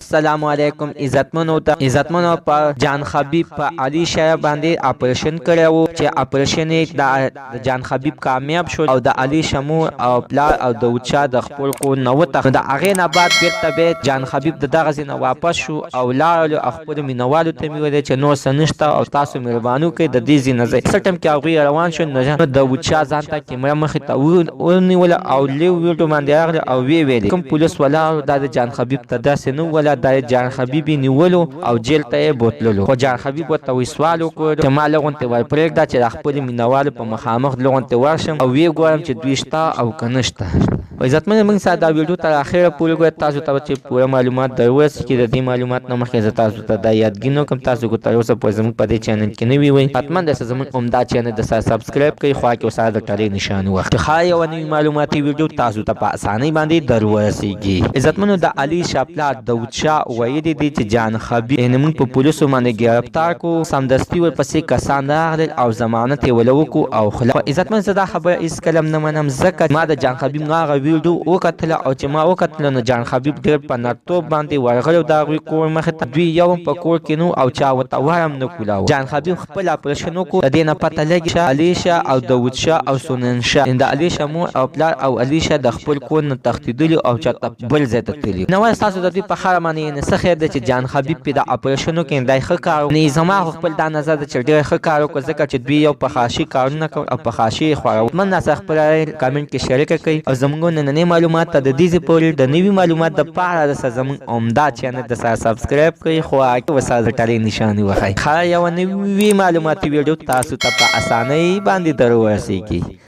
السلام علیکم عزتمنو په جان خبیب په علي شاه باندې اپریشن کړو چې اپریشن د جان خبیب کامیاب شو او د علي شمو او پلار او د وچا د خپل کو نو ته د اغه نه بعد بیرته به جان خبیب دغه ځنه واپس شو او لاړ خپل مینوالو ته ویل چې نو سنشت او تاسو مهربانو کې د دې ځنه زې سټم کې هغه روان شو نو د وچا ځان ته کیمرا مخ ته ونیول او لیو ویډیو باندې اغله او ویل کوم پولیس ولا د جان خبیب ته داسې نو ولا د جان خبیب نیولو او جیل ته بوتللو خو جان خبیب ته وی سوال وکړ چې ما لغونته ور پرېږده چې خپل مینوال په مخامخ لغونته ورشم او وی ګورم چې دوی شته او کنهشته عزتمن موږ ساده دا ویډیو تر اخره پورې ګورئ تاسو ته چې پوره معلومات دروس چې د دې معلومات نه مخکې تاسو ته د یادګینو کوم تاسو کو تر اوسه په زموږ په دې چینل کې نه وي حتما د زموږ عمده چینل د سبسکرایب کړئ خو کې وساده ټاله نشان وخت خای او نوی معلوماتي ویډیو تاسو ته په اسانۍ باندې دروسيږي عزتمنو د علي شاپلا د وچا وایي دي چې جان خبیب موږ په پولیسو باندې گرفتار کو سمدستي ورپسې کسان راغلل او ضمانت یې ولوکو او خلا عزتمن زدا خبر اس کلم نه منم زکه ما د جان خبیب غاغه ویډیو وکتل او چې ما وکتل نو جان خبیب ډېر په نرتوب باندې ورغلو دا غوي کور مخ ته دوی یو په کور کې نو او چا وته ورم نه کولاو جان خبیب خپل اپریشن کو د دینه پته لګی علیشا او داوودشا او سننشا د علیشا مو او پلار او علیشا د خپل کور نه تختیدلی او چاته بل زیات تلی نو تاسو د دې په خار باندې نه څه د چې جان خبیب په د اپریشن کې دای ښه کار نه زما خپل د نظر د چډیر ښه کار کو ځکه چې دوی یو په خاصي کارونه کوي او په خاصي خو من ناس خپل کمنټ کې شریک کړئ او زموږ نن معلومات د دې پورې د نوي معلومات د پاره د زموږ عمده چینل د سبسکرایب کړئ خو هغه وساده ټاله نشانی وخی خا یو نوي معلوماتي ویډیو تاسو ته په اسانۍ باندې درورسیږي